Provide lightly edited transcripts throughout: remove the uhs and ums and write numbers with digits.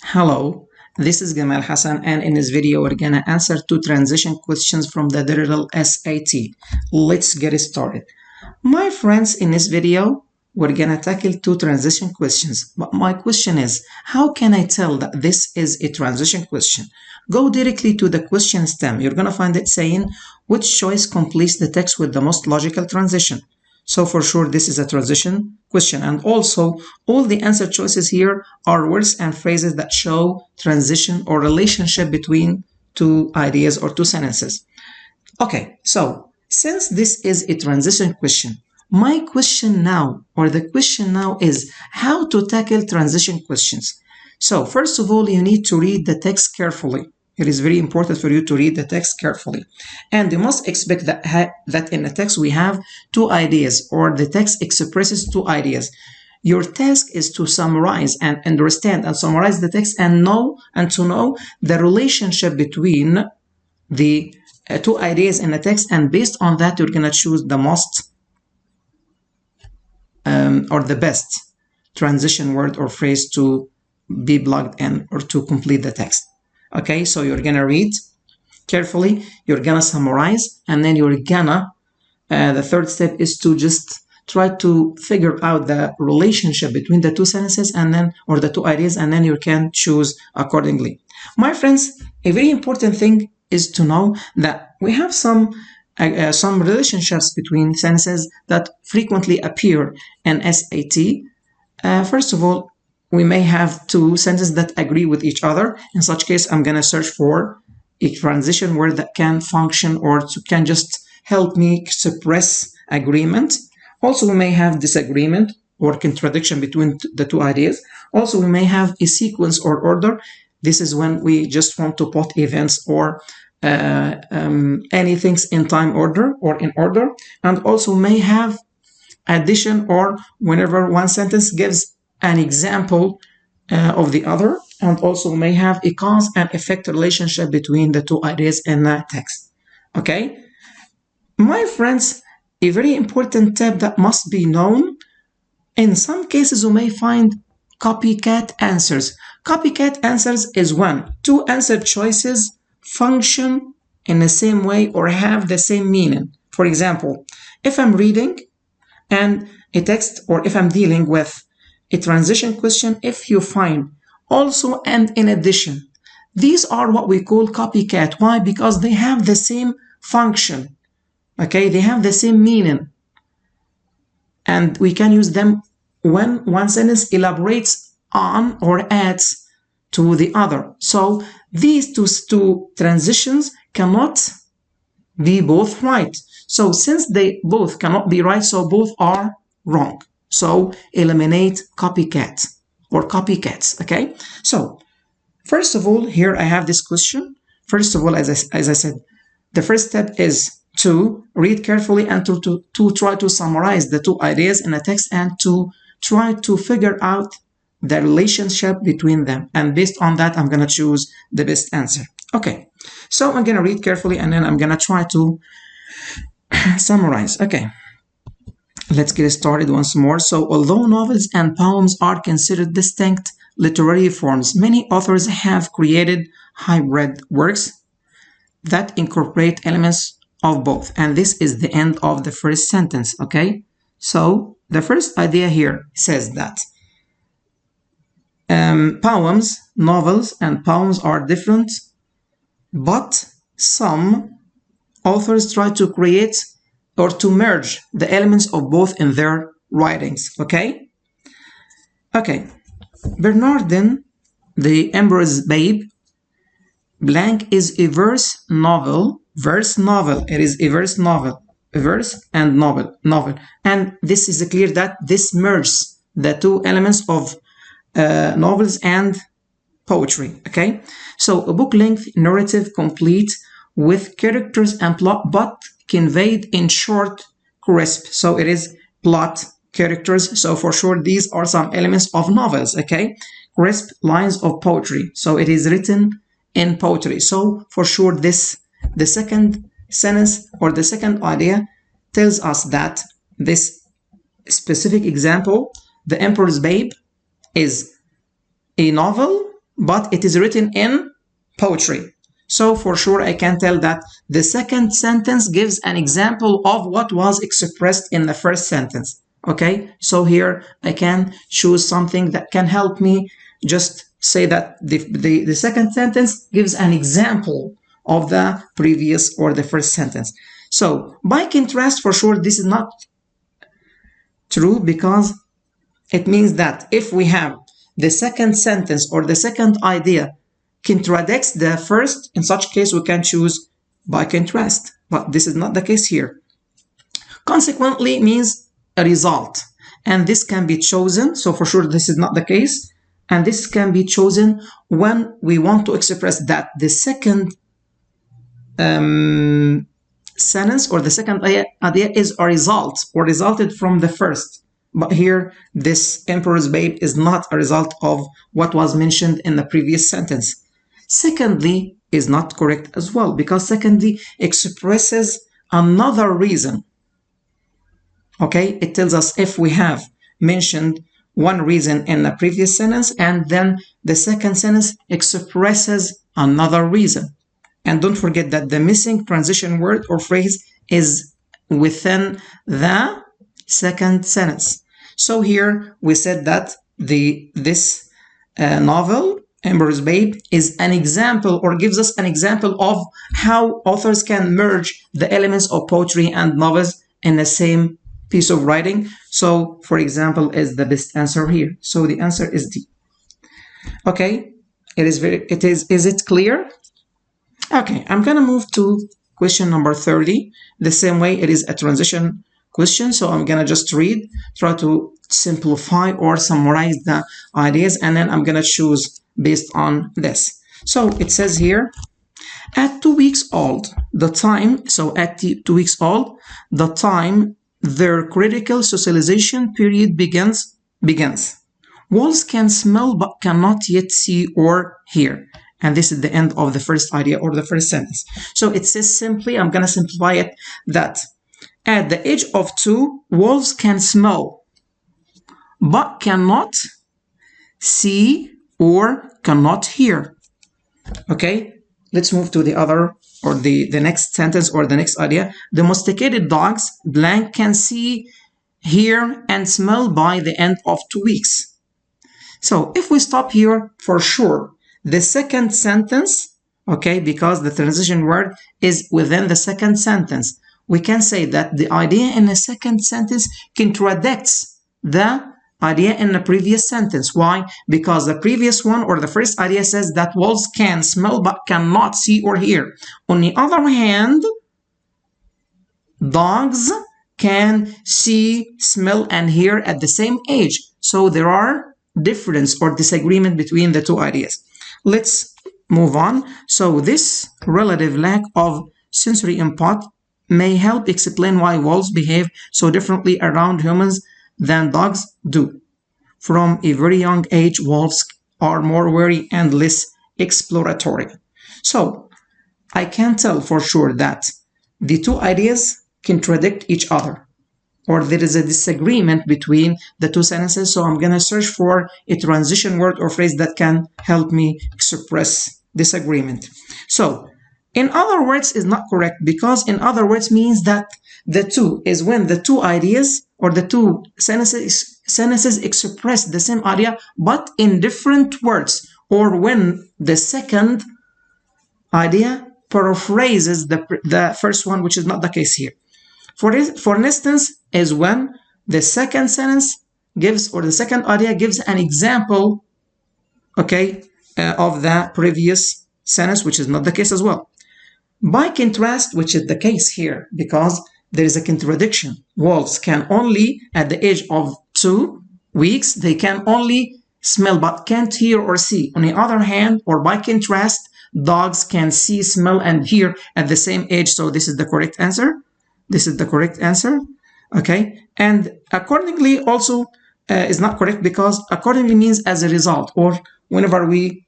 Hello, this is Gamal Hassan, and in this video we're gonna answer two transition questions from the digital SAT. Let's get started. My friends, in this video we're gonna tackle two transition questions, but my question is, how can I tell that this is a transition question? Go directly to the question stem. You're gonna find it saying which choice completes the text with the most logical transition. So for sure this is a transition question, and also all the answer choices here are words and phrases that show transition or relationship between two ideas or two sentences. Okay, so since this is a transition question, my question now, or the question now, is how to tackle transition questions. So first of all, you need to read the text carefully. It is very important for you to read the text carefully. And you must expect that in the text we have two ideas, or the text expresses two ideas. Your task is to summarize and understand and summarize the text and to know the relationship between the two ideas in the text, and based on that you're going to choose the most or the best transition word or phrase to be plugged in or to complete the text. Okay, so you're gonna read carefully, you're gonna summarize, and then you're gonna the third step is to just try to figure out the relationship between the two sentences and then, or the two ideas, and then you can choose accordingly. My friends, a very important thing is to know that we have some relationships between sentences that frequently appear in SAT. First of all, we may have two sentences that agree with each other. In such case, I'm going to search for a transition word that can function or can just help me express agreement. Also, we may have disagreement or contradiction between the two ideas. Also, we may have a sequence or order. This is when we just want to put events or anything in time order or in order. And also may have addition, or whenever one sentence gives an example of the other, and also may have a cause and effect relationship between the two ideas in the text. Okay, my friends, a very important tip that must be known: in some cases you may find copycat answers. Copycat answers is when two answer choices function in the same way or have the same meaning. For example, if I'm reading and a text, or if I'm dealing with a transition question, if you find also and in addition, these are what we call copycat. Why? Because they have the same function. Okay, they have the same meaning, and we can use them when one sentence elaborates on or adds to the other. So these two transitions cannot be both right. So since they both cannot be right, so both are wrong. So eliminate copycat or copycats. Okay, so first of all, here I have this question. First of all, as I said, the first step is to read carefully and to try to summarize the two ideas in a text and to try to figure out the relationship between them, and based on that I'm going to choose the best answer. Okay, so I'm going to read carefully and then I'm going to try to summarize. Okay, let's get started once more. So although novels and poems are considered distinct literary forms, many authors have created hybrid works that incorporate elements of both, and this is the end of the first sentence. Okay, so the first idea here says that poems, novels and poems are different, but some authors try to create or to merge the elements of both in their writings. Okay, Bernardin, the Emperor's Babe, blank is a verse novel. It is a verse novel, a verse and novel, and this is clear that this merges the two elements of novels and poetry. Okay, so a book length narrative complete with characters and plot, but conveyed in short, crisp. So it is plot, characters. So for sure these are some elements of novels. Okay, crisp lines of poetry. So it is written in poetry. So for sure the second sentence or the second idea tells us that this specific example, The Emperor's Babe, is a novel but it is written in poetry. So for sure I can tell that the second sentence gives an example of what was expressed in the first sentence. Okay, so here I can choose something that can help me just say that the second sentence gives an example of the previous or the first sentence. So by contrast, for sure this is not true, because it means that if we have the second sentence or the second idea contradicts the first, in such case we can choose by contrast, but this is not the case here. Consequently means a result, and this can be chosen, so for sure this is not the case, and this can be chosen when we want to express that the second sentence or the second idea is a result or resulted from the first. But here, this Emperor's Babe is not a result of what was mentioned in the previous sentence. Secondly is not correct as well, because secondly expresses another reason. Okay, it tells us if we have mentioned one reason in the previous sentence and then the second sentence expresses another reason. And don't forget that the missing transition word or phrase is within the second sentence. So here we said that this novel, Emperor's Babe, is an example or gives us an example of how authors can merge the elements of poetry and novels in the same piece of writing. So, for example, is the best answer here. So the answer is D. Okay, is it clear? Okay, I'm gonna move to question number 30. The same way, it is a transition question, so I'm gonna just try to simplify or summarize the ideas, and then I'm gonna choose based on this. So it says here, at 2 weeks old, the time, so at 2 weeks old, the time their critical socialization period begins. Wolves can smell but cannot yet see or hear. And this is the end of the first idea or the first sentence. So it says simply, I'm going to simplify it, that at the age of 2, wolves can smell but cannot see or cannot hear. Okay, let's move to the other or the next sentence or the next idea. Domesticated dogs blank can see, hear, and smell by the end of 2 weeks. So if we stop here, for sure, the second sentence, okay, because the transition word is within the second sentence, we can say that the idea in the second sentence contradicts the idea in the previous sentence. Why? Because the previous one or the first idea says that wolves can smell but cannot see or hear. On the other hand, dogs can see, smell, and hear at the same age. So there are difference or disagreement between the two ideas. Let's move on. So this relative lack of sensory input may help explain why wolves behave so differently around humans than dogs do. From a very young age, wolves are more wary and less exploratory. So I can tell for sure that the two ideas contradict each other, or there is a disagreement between the two sentences. So I'm going to search for a transition word or phrase that can help me express disagreement. So in other words is not correct, because in other words means that the two is when the two ideas or the two sentences express the same idea but in different words, or when the second idea paraphrases the first one, which is not the case here. For instance, is when the second sentence gives, or the second idea gives an example, okay, of the previous sentence, which is not the case as well. By contrast, which is the case here, because there is a contradiction. Wolves can only, at the age of 2 weeks, they can only smell but can't hear or see. On the other hand, or by contrast, dogs can see, smell, and hear at the same age. So this is the correct answer. This is the correct answer. Okay, and accordingly also is not correct, because accordingly means as a result, or whenever we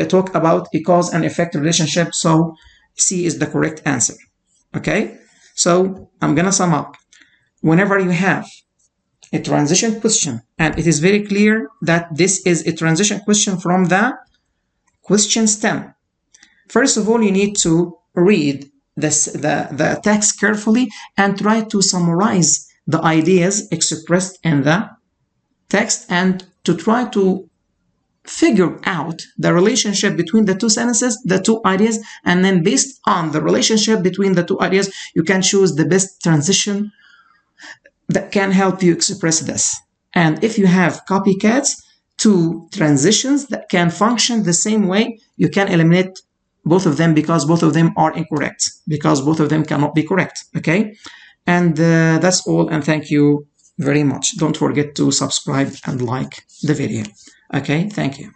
talk about a cause and effect relationship. So C is the correct answer. Okay, so I'm gonna sum up. Whenever you have a transition question, and it is very clear that this is a transition question from the Questions 10. First of all, you need to read the text carefully and try to summarize the ideas expressed in the text and to try to figure out the relationship between the two sentences, the two ideas, and then based on the relationship between the two ideas, you can choose the best transition that can help you express this. And if you have copycats, two transitions that can function the same way, you can eliminate both of them because both of them are incorrect, because both of them cannot be correct, okay? And that's all, and thank you very much. Don't forget to subscribe and like the video. Okay, thank you.